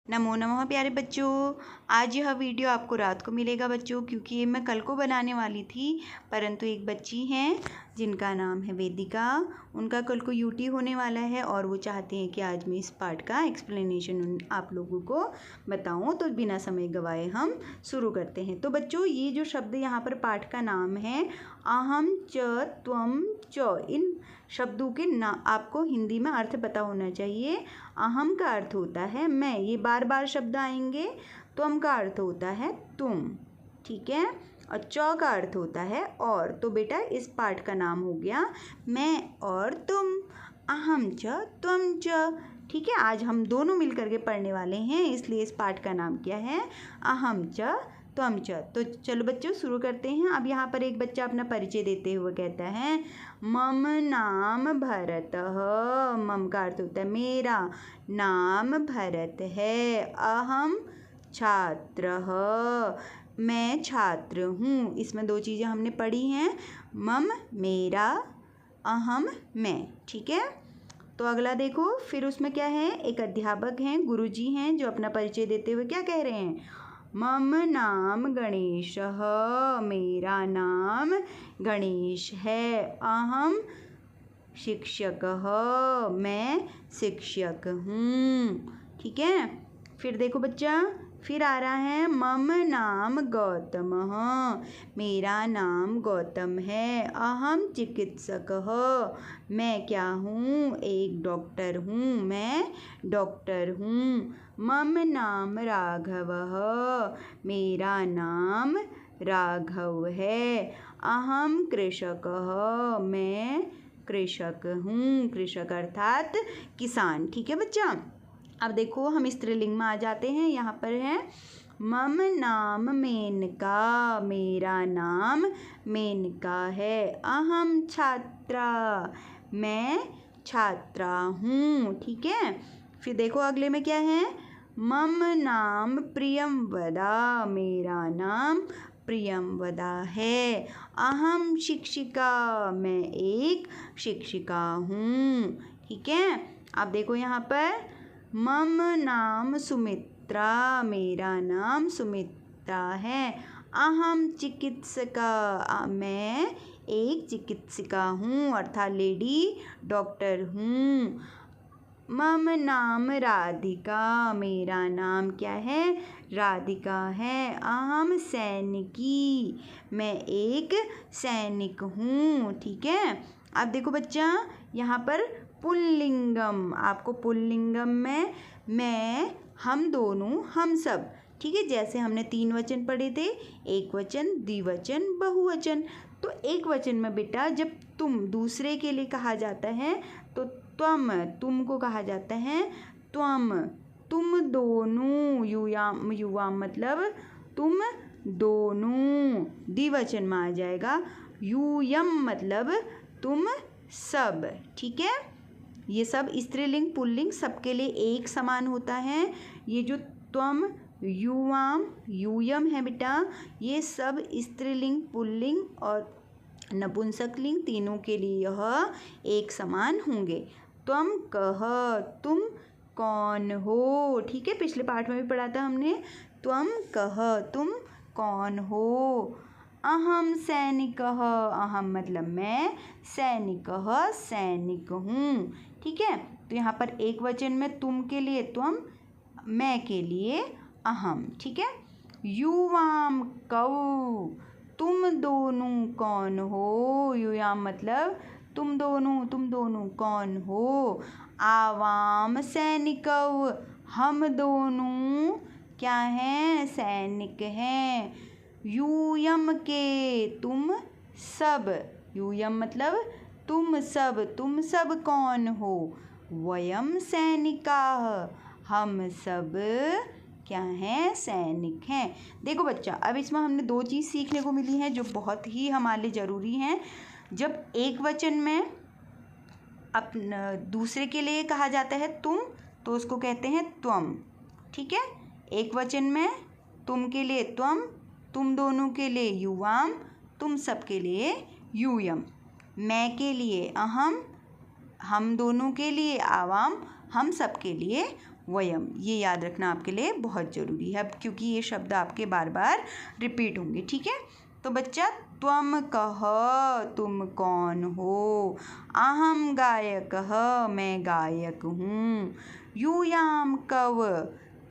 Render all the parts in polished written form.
नमो नमः प्यारे बच्चों। आज यह वीडियो आपको रात को मिलेगा बच्चों, क्योंकि ये मैं कल को बनाने वाली थी, परंतु एक बच्ची हैं जिनका नाम है वेदिका, उनका कल को यूटी होने वाला है और वो चाहते हैं कि आज मैं इस पार्ट का एक्सप्लेनेशन आप लोगों को बताऊं। तो बिना समय गवाए हम शुरू करते हैं। तो बच्चों, ये जो शब्द यहाँ पर पाठ का नाम है अहम च त्वम च, इन शब्दों के ना आपको हिंदी में अर्थ पता होना चाहिए। अहम का अर्थ होता है मैं, ये बार बार शब्द आएंगे। त्वम का अर्थ होता है तुम, ठीक है। और च का अर्थ होता है और। तो बेटा इस पाठ का नाम हो गया मैं और तुम, अहम च त्वम च, ठीक है। आज हम दोनों मिलकर के पढ़ने वाले हैं, इसलिए इस पाठ का नाम क्या है, अहम च त्वम च। तो चलो बच्चों शुरू करते हैं। अब यहाँ पर एक बच्चा अपना परिचय देते हुए कहता है मम नाम भरत। मम का अर्थ होता है मेरा, नाम भरत है, अहम छात्र, मैं छात्र हूँ। इसमें दो चीज़ें हमने पढ़ी हैं, मम मेरा, अहम मैं, ठीक है। तो अगला देखो, फिर उसमें क्या है, एक अध्यापक हैं, गुरुजी हैं, जो अपना परिचय देते हुए क्या कह रहे हैं, मम नाम गणेश, मेरा नाम गणेश है, अहम शिक्षक, मैं शिक्षक हूँ, ठीक है। फिर देखो बच्चा, फिर आ रहा है मम नाम गौतम, मेरा नाम गौतम है, अहम चिकित्सक, मैं क्या हूँ, एक डॉक्टर हूँ, मैं डॉक्टर हूँ। मम नाम राघव, मेरा नाम राघव है, अहम कृषक, मैं कृषक हूँ, कृषक अर्थात किसान, ठीक है बच्चा। अब देखो हम स्त्रीलिंग में आ जाते हैं। यहाँ पर है मम नाम मेनका, मेरा नाम मेनका है, अहम छात्रा, मैं छात्रा हूँ, ठीक है। फिर देखो अगले में क्या है, मम नाम प्रियंवदा, मेरा नाम प्रियंवदा है, अहम शिक्षिका, मैं एक शिक्षिका हूँ, ठीक है। अब देखो यहाँ पर मम नाम सुमित्रा, मेरा नाम सुमित्रा है, अहम चिकित्सका, मैं एक चिकित्सिका हूँ अर्थात लेडी डॉक्टर हूँ। मम नाम राधिका, मेरा नाम क्या है, राधिका है, अहम सैनिकी, मैं एक सैनिक हूँ, ठीक है। अब देखो बच्चा, यहाँ पर पुल्लिंगम, आपको पुल्लिंगम में मैं, हम दोनों, हम सब, ठीक है। जैसे हमने 3 वचन पढ़े थे, एक वचन, द्विवचन, बहुवचन। तो एक वचन में बेटा जब तुम दूसरे के लिए कहा जाता है तो त्वम, तुम को कहा जाता है त्वम, तुम दोनों, युवाम, युवाम मतलब तुम दोनों, द्विवचन में आ जाएगा, यूयम मतलब तुम सब, ठीक है। ये सब स्त्रीलिंग पुल्लिंग सबके लिए एक समान होता है। ये जो त्वम, युवाम, यूयम है बेटा, ये सब स्त्रीलिंग पुल्लिंग और नपुंसकलिंग तीनों के लिए यह एक समान होंगे। त्वम कह, तुम कौन हो, ठीक है। पिछले पाठ में भी पढ़ा था हमने, त्वम कह, तुम कौन हो। अहम सैनिक, अहम मतलब मैं, सैनिक, सैनिक हूँ, ठीक है। तो यहाँ पर एक वचन में तुम के लिए त्वम, मैं के लिए अहम, ठीक है। युवाम कौ, तुम दोनों कौन हो, युवाम मतलब तुम दोनों कौन हो। आवाम सैनिकौ, हम दोनों क्या हैं, सैनिक हैं। यूयम के, तुम सब, यूयम मतलब तुम सब कौन हो। वयम सैनिकाः, हम सब क्या हैं, सैनिक हैं। देखो बच्चा, अब इसमें हमने 2 चीज़ सीखने को मिली हैं जो बहुत ही हमारे लिए ज़रूरी हैं। जब एक वचन में अपना दूसरे के लिए कहा जाता है तुम, तो उसको कहते हैं त्वम, ठीक है। एक वचन में तुम के लिए त्वम, तुम दोनों के लिए युवाम, तुम सब के लिए यूयम, मैं के लिए अहम, हम दोनों के लिए आवाम, हम सब के लिए वयम। ये याद रखना आपके लिए बहुत ज़रूरी है अब, क्योंकि ये शब्द आपके बार बार रिपीट होंगे। ठीक है, तो बच्चा त्वम कह, तुम कौन हो। अहम गायकः, मैं गायक हूँ। यूयाम कव,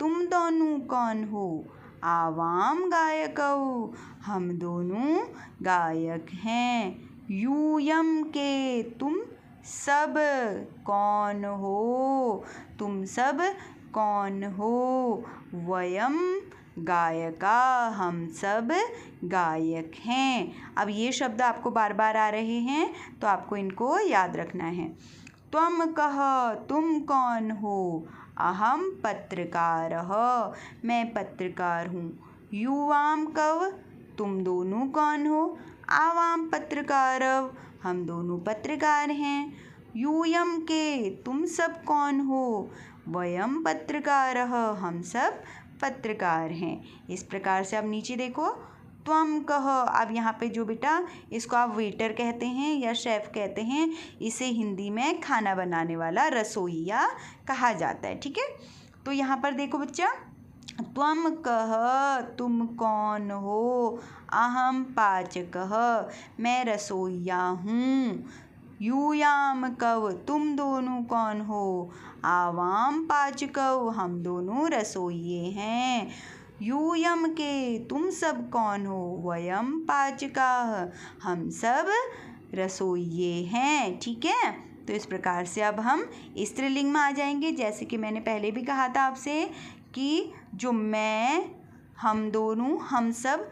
तुम दोनों कौन हो। आवाम गायकौ, हम दोनों गायक हैं। यूयम के, तुम सब कौन हो, तुम सब कौन हो। वयम गायका, हम सब गायक हैं। अब ये शब्द आपको बार बार आ रहे हैं तो आपको इनको याद रखना है। त्वम कह, तुम कौन हो। अहम पत्रकारः, मैं पत्रकार हूँ। युवाम कव, तुम दोनों कौन हो। आवाम पत्रकारव, हम दोनों पत्रकार हैं। यूयम के, तुम सब कौन हो। वयम पत्रकारः, हम सब पत्रकार हैं। इस प्रकार से अब नीचे देखो, त्वम कह। अब यहाँ पे जो बेटा, इसको आप वेटर कहते हैं या शेफ़ कहते हैं। इसे हिंदी में खाना बनाने वाला, रसोइया कहा जाता है। ठीक है, तो यहाँ पर देखो बच्चा, त्वम कह, तुम कौन हो। अहम पाचकः, मैं रसोइया हूँ। यूयाम कव, तुम दोनों कौन हो। आवाम पाचकौ, हम दोनों रसोइये हैं। यूयम के, तुम सब कौन हो। वयम पाचकाः, हम सब रसोइये हैं। ठीक है, तो इस प्रकार से अब हम स्त्रीलिंग में आ जाएंगे। जैसे कि मैंने पहले भी कहा था आपसे कि जो मैं, हम दोनों, हम सब,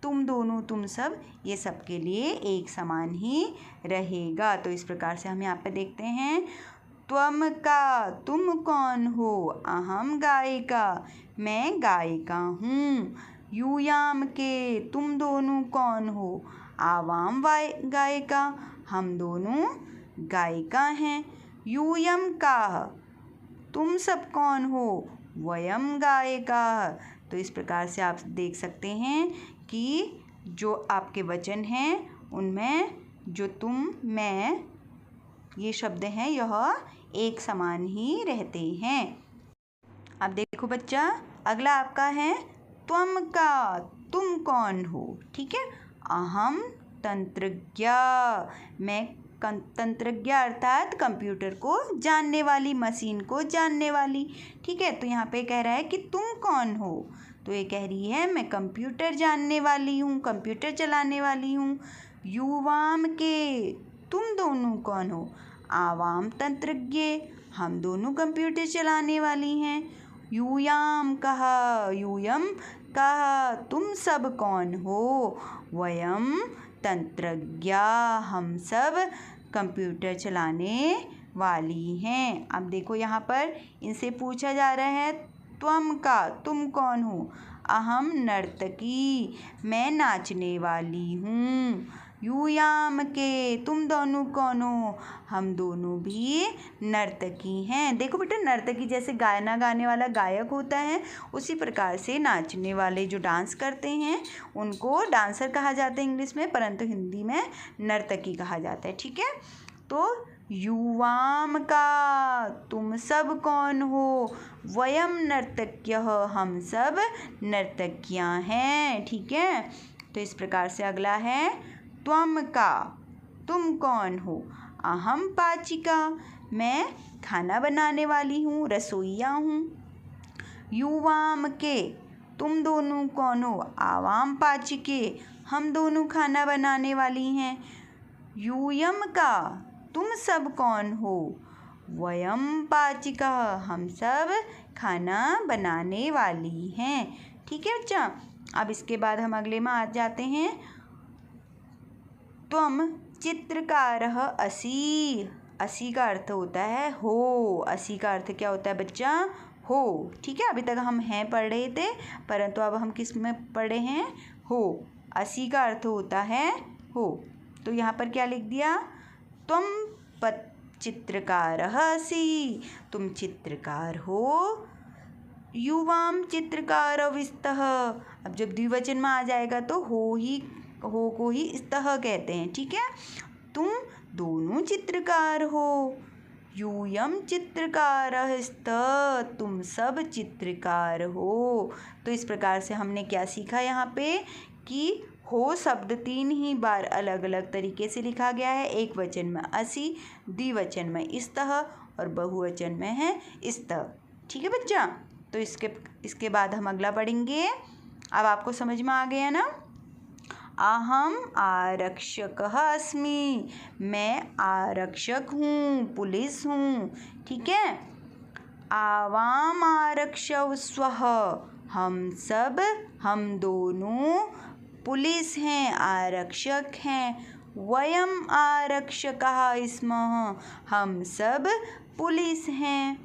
तुम दोनों, तुम सब, ये सब के लिए एक समान ही रहेगा। तो इस प्रकार से हम यहाँ पे देखते हैं, त्वम का, तुम कौन हो। अहम गायिका, मैं गायिका हूँ। यूयाम के, तुम दोनों कौन हो। आवाम गायिका, हम दोनों गायिका हैं। यूयम का, तुम सब कौन हो। वयम गायिका। तो इस प्रकार से आप देख सकते हैं कि जो आपके वचन हैं उनमें जो तुम, मैं, ये शब्द हैं यह एक समान ही रहते हैं। अब देखो बच्चा, अगला आपका है त्वम का, तुम कौन हो। ठीक है, अहम तंत्रज्ञ, मैं तंत्रज्ञ अर्थात कंप्यूटर को जानने वाली, मशीन को जानने वाली। ठीक है, तो यहाँ पे कह रहा है कि तुम कौन हो, तो ये कह रही है मैं कंप्यूटर जानने वाली हूँ, कंप्यूटर चलाने वाली हूँ। युवाम के, तुम दोनों कौन हो। आवाम तंत्रज्ञ, हम दोनों कंप्यूटर चलाने वाली हैं। यूयाम कहा, यूयम कहा, तुम सब कौन हो। वयम तंत्रज्ञ, हम सब कंप्यूटर चलाने वाली हैं। अब देखो यहाँ पर इनसे पूछा जा रहा है, त्वम का, तुम कौन हो। अहम नर्तकी, मैं नाचने वाली हूँ। यूयाम के, तुम दोनों कौन हो। हम दोनों भी नर्तकी हैं। देखो बेटा, नर्तकी जैसे गाना गाने वाला गायक होता है, उसी प्रकार से नाचने वाले जो डांस करते हैं उनको डांसर कहा जाता है इंग्लिश में, परंतु हिंदी में नर्तकी कहा जाता है। ठीक है, तो युवाम का, तुम सब कौन हो। वयम नर्तक्यः, हम सब नर्तकियाँ हैं। ठीक है, तो इस प्रकार से अगला है त्वम का, तुम कौन हो। अहम पाचिका, मैं खाना बनाने वाली हूँ, रसोइया हूँ। युवाम के, तुम दोनों कौन हो। आवाम पाचिके, हम दोनों खाना बनाने वाली हैं। यूयम का, तुम सब कौन हो। वयम पाचिका, हम सब खाना बनाने वाली हैं। ठीक है बच्चा, अब इसके बाद हम अगले में आ जाते हैं। त्वम चित्रकारः असि, असि का अर्थ होता है हो। असि का अर्थ क्या होता है बच्चा, हो। ठीक है, अभी तक हम हैं पढ़ रहे थे, परंतु अब हम किस में पढ़े हैं, हो। असि का अर्थ होता है हो। तो यहाँ पर क्या लिख दिया, त्वम चित्रकारः असि, तुम चित्रकार हो। युवाम चित्रकारविस्तः, अब जब द्विवचन में आ जाएगा तो हो को ही स्तः कहते हैं। ठीक है, तुम दोनों चित्रकार हो। यूयं चित्रकारः स्तः, तुम सब चित्रकार हो। तो इस प्रकार से हमने क्या सीखा यहाँ पे कि हो शब्द 3 ही बार अलग अलग तरीके से लिखा गया है। एक वचन में असि, द्विवचन में स्तः और बहुवचन में है स्तः। ठीक है बच्चा। तो इसके बाद हम अगला पढ़ेंगे। अब आपको समझ में आ गया ना। अहम आरक्षकः अस्मि, मैं आरक्षक हूँ, पुलिस हूँ। ठीक है। आवाम आरक्षौ स्वः, हम दोनों पुलिस हैं, आरक्षक हैं। वयम आरक्षकाः स्मः, हम सब पुलिस हैं।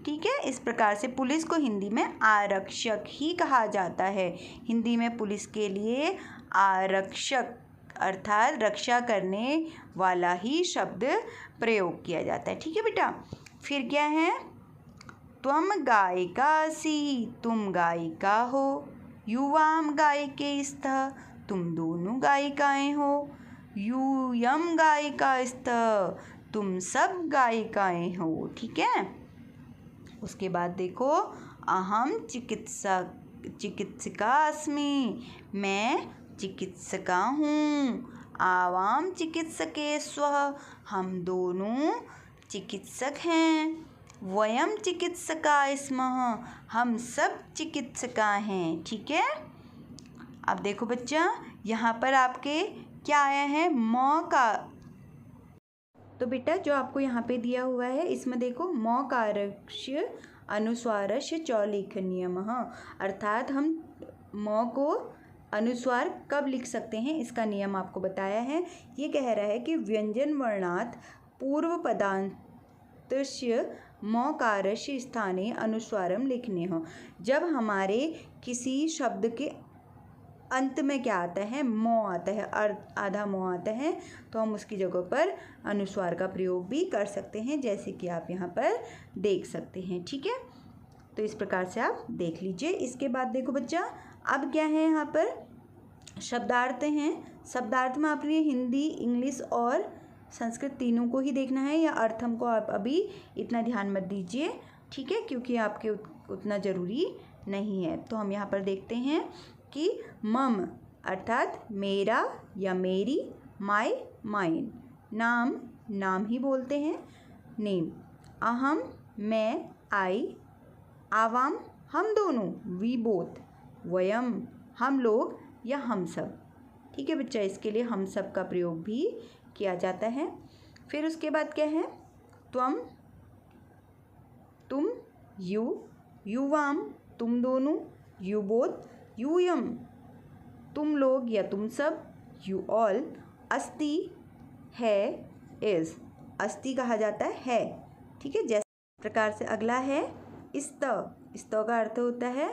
ठीक है। इस प्रकार से पुलिस को हिंदी में आरक्षक ही कहा जाता है। हिंदी में पुलिस के लिए आरक्षक अर्थात रक्षा करने वाला ही शब्द प्रयोग किया जाता है। ठीक है बेटा। फिर क्या है? त्वम गायिका असि, तुम गायिका हो। युवाम गायिके स्तः, तुम दोनों गायिकाएं हो। यूयम गायिका स्तः, तुम सब गायिकाएं हो। ठीक है। उसके बाद देखो, अहम चिकित्सिका अस्मि, मैं चिकित्सिका हूँ। आवाम चिकित्सके स्वः, हम दोनों चिकित्सक हैं। वयम चिकित्सका स्मः, हम सब चिकित्सका हैं। ठीक है। अब देखो बच्चा, यहाँ पर आपके क्या आया है? म का। तो बेटा जो आपको यहाँ पे दिया हुआ है इसमें देखो, मकारस्य अनुस्वारस्य च लेखनीयमः, अर्थात हम म को अनुस्वार कब लिख सकते हैं इसका नियम आपको बताया है। ये कह रहा है कि व्यंजन वर्णात् पूर्व पदान्तस्य मकारस्य स्थाने अनुस्वारम लिखने हो। जब हमारे किसी शब्द के अंत में क्या आता है? म आता है, आधा म आता है, तो हम उसकी जगह पर अनुस्वार का प्रयोग भी कर सकते हैं, जैसे कि आप यहाँ पर देख सकते हैं। ठीक है। तो इस प्रकार से आप देख लीजिए। इसके बाद देखो बच्चा, अब क्या है यहाँ पर? शब्दार्थ हैं। शब्दार्थ में आपने हिंदी, इंग्लिश और संस्कृत तीनों को ही देखना है, या अर्थम को आप अभी इतना ध्यान मत दीजिए। ठीक है, क्योंकि आपके उतना ज़रूरी नहीं है। तो हम यहाँ पर देखते हैं कि मम अर्थात मेरा या मेरी, माय माइन, नाम ही बोलते हैं, नेम। अहम मैं, आई, आवाम हम दोनों, वी बोथ, वयम हम लोग या हम सब। ठीक है बच्चा। इसके लिए हम सब का प्रयोग भी किया जाता है। फिर उसके बाद क्या है? त्वम तुम, यू, युवाम तुम दोनों, यू बोथ, यूयम तुम लोग या तुम सब, यू ऑल, अस्ति है, इज, अस्ति कहा जाता है। ठीक है। जैसे प्रकार से अगला है स्त। स्त का अर्थ होता है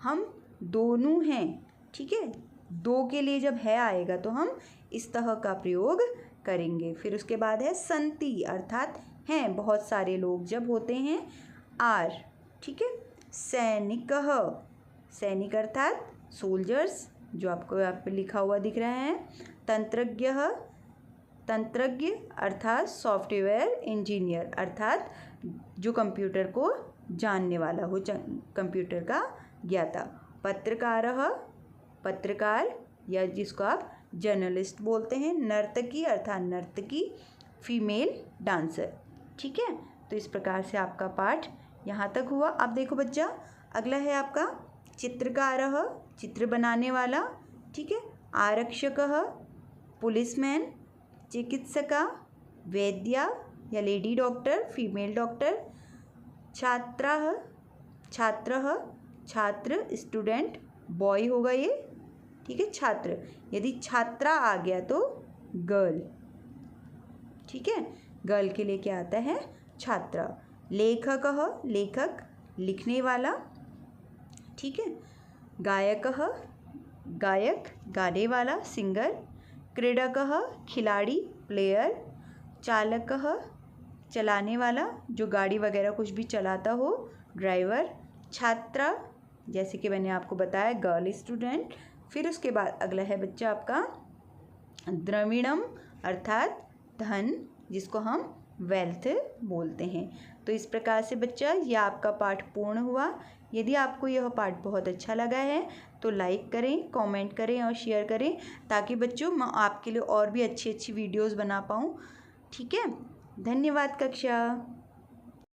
हम दोनों हैं। ठीक है। दो के लिए जब है आएगा तो हम स्तः का प्रयोग करेंगे। फिर उसके बाद है संति, अर्थात हैं, बहुत सारे लोग जब होते हैं, आर। ठीक है। सैनिकः, सैनिक अर्थात सोल्जर्स, जो आपको यहाँ पे लिखा हुआ दिख रहा है। तंत्रज्ञः, तंत्रज्ञ अर्थात सॉफ्टवेयर इंजीनियर, अर्थात जो कंप्यूटर को जानने वाला हो, कंप्यूटर का ज्ञाता। पत्रकारः, पत्रकार या जिसको आप जर्नलिस्ट बोलते हैं। नर्तकी अर्थात नर्तकी, फीमेल डांसर। ठीक है। तो इस प्रकार से आपका पाठ यहाँ तक हुआ। अब देखो बच्चा, अगला है आपका चित्रकारः, चित्र बनाने वाला। ठीक है। आरक्षकः, पुलिसमैन। चिकित्सका, वैद्या या लेडी डॉक्टर, फीमेल डॉक्टर। छात्राः, छात्रः, छात्र, स्टूडेंट, बॉय होगा ये। ठीक है। छात्र, यदि छात्रा आ गया तो गर्ल। ठीक है। गर्ल के लिए क्या आता है? छात्रा। लेखकः, लेखक, लिखने वाला। ठीक है। गायकः, गायक, गाने वाला, सिंगर। क्रीडकः, खिलाड़ी, प्लेयर। चालकः, चलाने वाला, जो गाड़ी वगैरह कुछ भी चलाता हो, ड्राइवर। छात्रा, जैसे कि मैंने आपको बताया, गर्ल स्टूडेंट। फिर उसके बाद अगला है बच्चा आपका द्रविणम, अर्थात धन, जिसको हम वेल्थ बोलते हैं। तो इस प्रकार से बच्चा ये आपका पाठ पूर्ण हुआ। यदि आपको यह पाठ बहुत अच्छा लगा है तो लाइक करें, कमेंट करें और शेयर करें, ताकि बच्चों मैं आपके लिए और भी अच्छी अच्छी वीडियोस बना पाऊँ। ठीक है, धन्यवाद कक्षा।